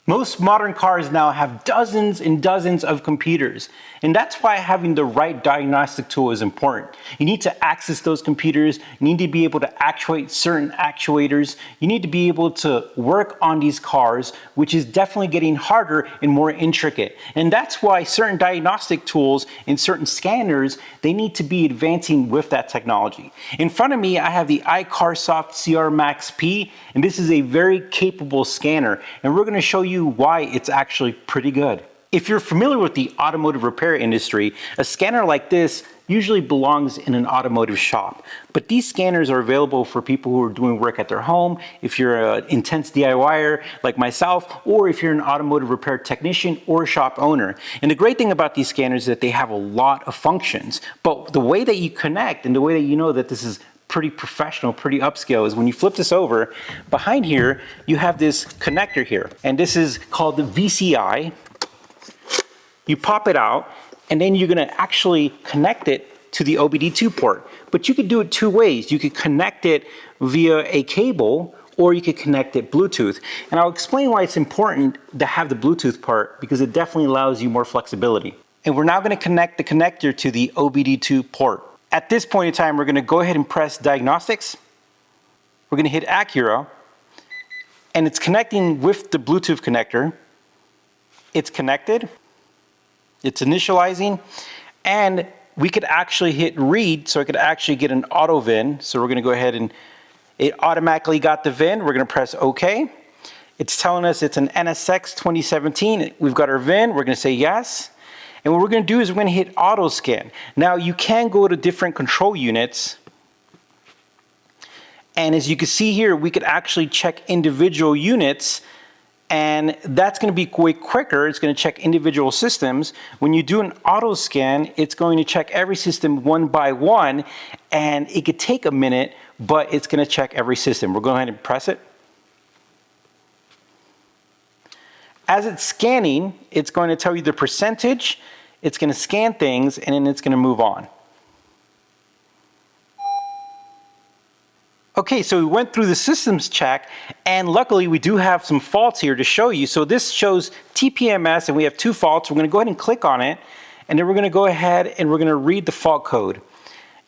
Most modern cars now have dozens and dozens of computers, and that's why having the right diagnostic tool is important. You need to access those computers, you need to be able to actuate certain actuators, you need to be able to work on these cars, which is definitely getting harder and more intricate. And that's why certain diagnostic tools and certain scanners, they need to be advancing with that technology. In front of me, I have the iCarsoft CR Max P, and this is a very capable scanner, and we're going to show you why it's actually pretty good. If you're familiar with the automotive repair industry, a scanner like this usually belongs in an automotive shop. But these scanners are available for people who are doing work at their home, if you're an intense DIYer like myself, or if you're an automotive repair technician or shop owner. And the great thing about these scanners is that they have a lot of functions. But the way that you connect and the way that you know that this is pretty professional, pretty upscale is when you flip this over, behind here, you have this connector here. And this is called the VCI. You pop it out, and then you're gonna actually connect it to the OBD2 port. But you could do it two ways. You could connect it via a cable, or you could connect it Bluetooth. And I'll explain why it's important to have the Bluetooth part, because it definitely allows you more flexibility. And we're now gonna connect the connector to the OBD2 port. At this point in time, we're gonna go ahead and press diagnostics. We're gonna hit Acura, and it's connecting with the Bluetooth connector. It's connected, it's initializing, and we could actually hit read, so I could actually get an auto VIN. So we're gonna go ahead and it automatically got the VIN. We're gonna press OK. It's telling us it's an NSX 2017. We've got our VIN, we're gonna say yes. And what we're going to do is we're going to hit auto scan. Now you can go to different control units. And as you can see here, we could actually check individual units, and that's going to be way quicker. It's going to check individual systems. When you do an auto scan, it's going to check every system one by one, and it could take a minute, but it's going to check every system. We'll go ahead and press it. As it's scanning, it's going to tell you the percentage, it's going to scan things, and then it's going to move on. Okay, so we went through the systems check, and luckily we do have some faults here to show you. So this shows TPMS, and we have two faults. We're going to go ahead and click on it, and then we're going to go ahead and we're going to read the fault code.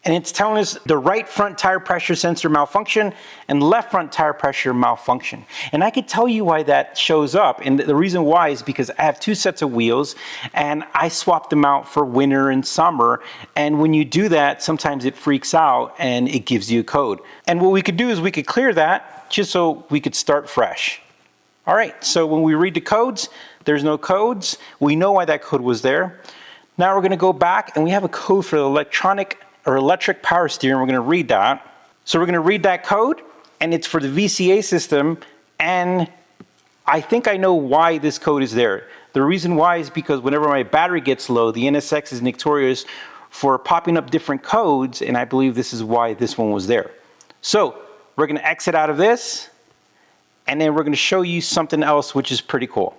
And it's telling us the right front tire pressure sensor malfunction and left front tire pressure malfunction. And I could tell you why that shows up. And the reason why is because I have two sets of wheels and I swapped them out for winter and summer. And when you do that, sometimes it freaks out and it gives you a code. And what we could do is we could clear that just so we could start fresh. All right, so when we read the codes, there's no codes. We know why that code was there. Now we're gonna go back and we have a code for the electric power steering. We're going to read that. So we're going to read that code, and it's for the VCA system, and I think I know why this code is there. The reason why is because whenever my battery gets low, the NSX is notorious for popping up different codes, and I believe this is why this one was there. So we're going to exit out of this, and then we're going to show you something else which is pretty cool.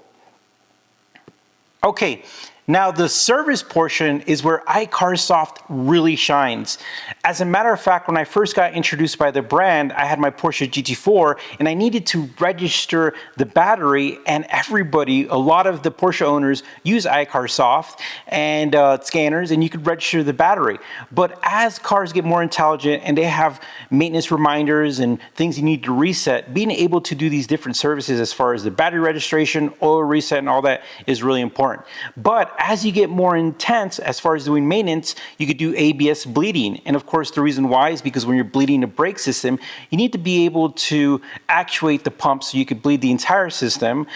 Okay. Now the service portion is where iCarsoft really shines. As a matter of fact, when I first got introduced by the brand, I had my Porsche GT4 and I needed to register the battery, and everybody, a lot of the Porsche owners use iCarsoft and scanners, and you could register the battery. But as cars get more intelligent and they have maintenance reminders and things you need to reset, being able to do these different services as far as the battery registration, oil reset, and all that is really important. But as you get more intense as far as doing maintenance, you could do ABS bleeding. And of course, the reason why is because when you're bleeding the brake system, you need to be able to actuate the pump so you could bleed the entire system.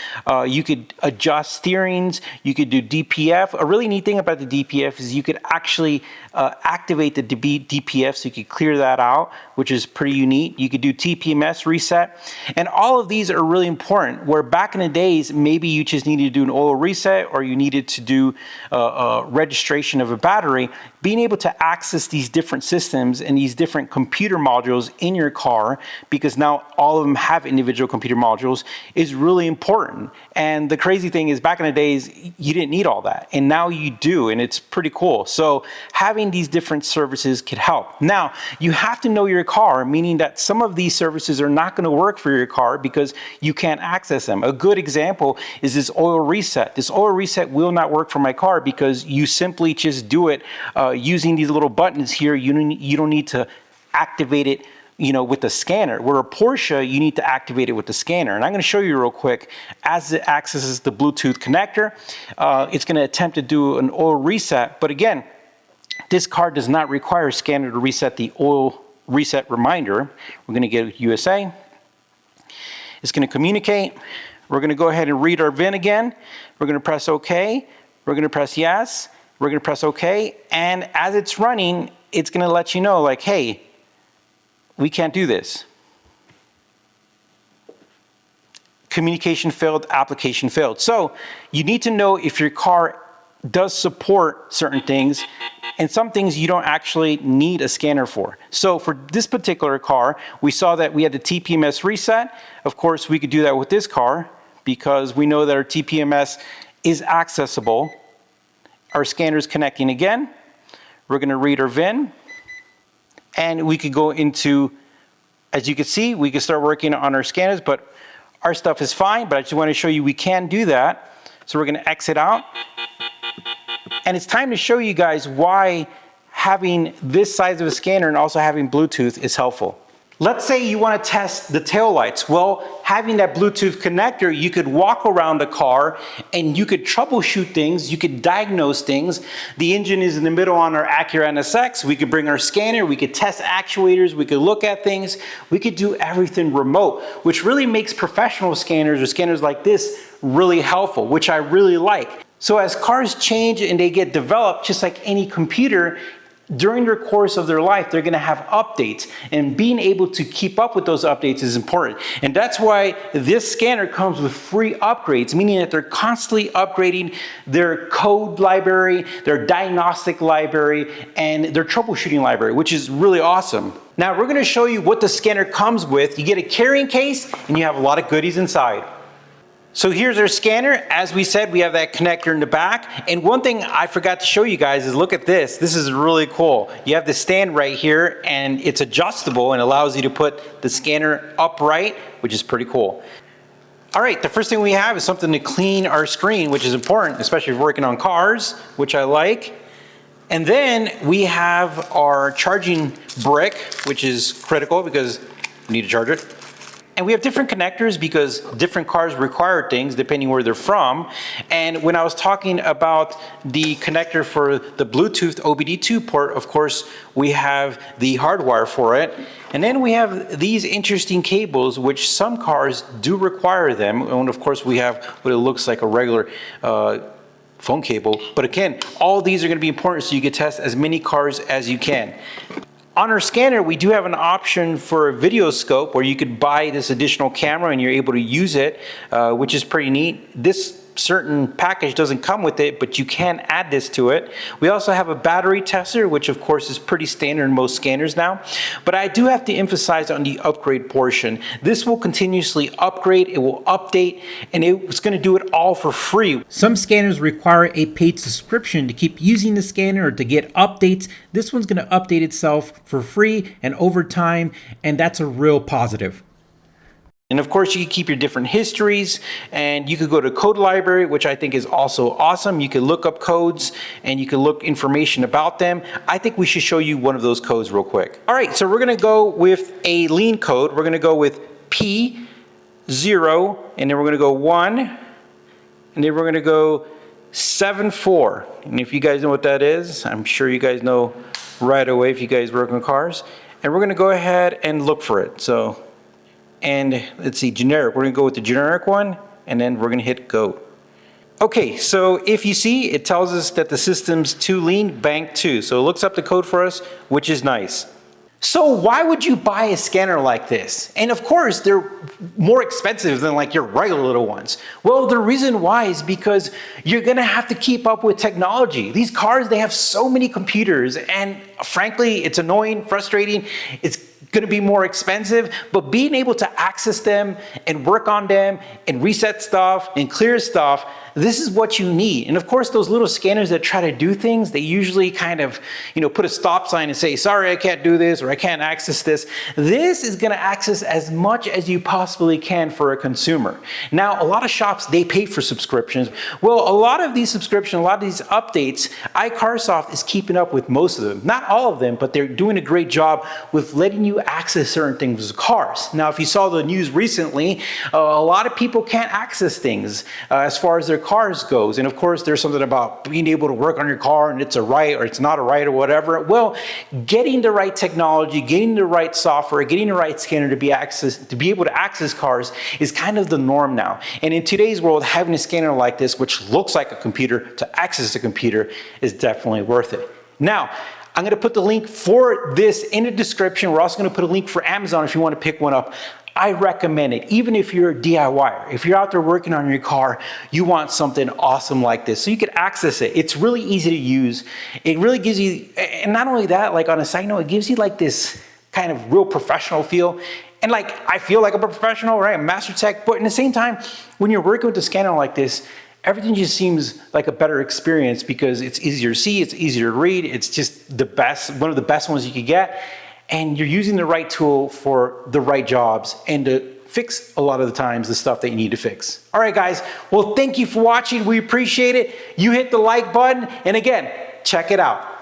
You could adjust steerings, you could do DPF. A really neat thing about the DPF is you could actually activate the DPF so you could clear that out, which is pretty unique. You could do TPMS reset. And all of these are really important, where back in the days, maybe you just needed to do an oil reset or you needed to do do registration of a battery, being able to access these different systems and these different computer modules in your car, because now all of them have individual computer modules, is really important. And the crazy thing is, back in the days, you didn't need all that, and now you do, and it's pretty cool. So having these different services could help. Now, you have to know your car, meaning that some of these services are not going to work for your car because you can't access them. A good example is this oil reset. This oil reset will not work for my car because you simply just do it using these little buttons here. You don't need to activate it, with the scanner. Where a Porsche, you need to activate it with the scanner. And I'm going to show you real quick. As it accesses the Bluetooth connector, it's going to attempt to do an oil reset. But again, this car does not require a scanner to reset the oil reset reminder. We're going to get USA. It's going to communicate. We're going to go ahead and read our VIN again. We're going to press OK. We're going to press yes. We're going to press OK. And as it's running, it's going to let you know, like, hey, we can't do this. Communication failed, application failed. So you need to know if your car does support certain things, and some things you don't actually need a scanner for. So for this particular car, we saw that we had the TPMS reset. Of course, we could do that with this car because we know that our TPMS is accessible. Our scanner is connecting again. We're going to read our VIN, and we could go into, as you can see, we can start working on our scanners, but our stuff is fine. But I just want to show you we can do that. So we're going to exit out. And it's time to show you guys why having this size of a scanner and also having Bluetooth is helpful. Let's say you want to test the taillights. Well, having that Bluetooth connector, you could walk around the car and you could troubleshoot things, you could diagnose things. The engine is in the middle on our Acura NSX. We could bring our scanner, we could test actuators, we could look at things, we could do everything remote, which really makes professional scanners or scanners like this really helpful, which I really like. So as cars change and they get developed, just like any computer, during the course of their life, they're going to have updates, and being able to keep up with those updates is important. And that's why this scanner comes with free upgrades, meaning that they're constantly upgrading their code library, their diagnostic library, and their troubleshooting library, which is really awesome. Now we're going to show you what the scanner comes with. You get a carrying case and you have a lot of goodies inside. So here's our scanner. As we said, we have that connector in the back. And one thing I forgot to show you guys is, look at this. This is really cool. You have the stand right here, and it's adjustable and allows you to put the scanner upright, which is pretty cool. All right, the first thing we have is something to clean our screen, which is important, especially if we're working on cars, which I like. And then we have our charging brick, which is critical because we need to charge it. And we have different connectors because different cars require things depending where they're from. And when I was talking about the connector for the Bluetooth OBD2 port, of course, we have the hardwire for it. And then we have these interesting cables, which some cars do require them. And of course, we have what it looks like a regular phone cable. But again, all these are going to be important so you can test as many cars as you can. On our scanner, we do have an option for a video scope where you could buy this additional camera and you're able to use it, which is pretty neat. This certain package doesn't come with it, but you can add this to it. We also have a battery tester, which of course is pretty standard in most scanners now. But I do have to emphasize on the upgrade portion. This will continuously upgrade, it will update, and it's going to do it all for free. Some scanners require a paid subscription to keep using the scanner or to get updates. This one's going to update itself for free and over time, and that's a real positive. And of course, you can keep your different histories, and you could go to code library, which I think is also awesome. You can look up codes and you can look information about them. I think we should show you one of those codes real quick. All right, so we're going to go with a lean code. We're going to go with P0, and then we're going to go 1, and then we're going to go 7-4. And if you guys know what that is, I'm sure you guys know right away if you guys work on cars. And we're going to go ahead and look for it. So. And let's see, generic. We're going to go with the generic one, and then we're going to hit go. Okay, so if you see, it tells us that the system's too lean, bank 2. So it looks up the code for us, which is nice. So why would you buy a scanner like this? And of course, they're more expensive than like your regular little ones. Well, the reason why is because you're gonna have to keep up with technology. These cars, they have so many computers, and frankly, it's annoying, frustrating. It's gonna be more expensive, but being able to access them and work on them and reset stuff and clear stuff, this is what you need. And of course, those little scanners that try to do things, they usually kind of, put a stop sign and say, sorry, I can't do this, or I can't access this. This is gonna access as much as you possibly can for a consumer. Now, a lot of shops, they pay for subscriptions. Well, a lot of these subscriptions, a lot of these updates, iCarsoft is keeping up with most of them. Not all of them, but they're doing a great job with letting you access certain things with cars. Now, if you saw the news recently, a lot of people can't access things as far as their cars goes. And of course, there's something about being able to work on your car and it's a right or it's not a right or whatever. Well, getting the right technology, getting the right software, getting the right scanner to be able to access cars is kind of the norm now. And in today's world, having a scanner like this, which looks like a computer, to access a computer is definitely worth it. Now, I'm gonna put the link for this in the description. We're also gonna put a link for Amazon if you wanna pick one up. I recommend it, even if you're a DIYer. If you're out there working on your car, you want something awesome like this, so you can access it. It's really easy to use. It really gives you, and not only that, like on a side note, it gives you like this kind of real professional feel. And like, I feel like I'm a professional, right? I'm a master tech, but at the same time, when you're working with a scanner like this, everything just seems like a better experience because it's easier to see, it's easier to read, it's just the best, one of the best ones you could get. And you're using the right tool for the right jobs and to fix a lot of the times the stuff that you need to fix. All right, guys. Well, thank you for watching. We appreciate it. You hit the like button. And again, check it out.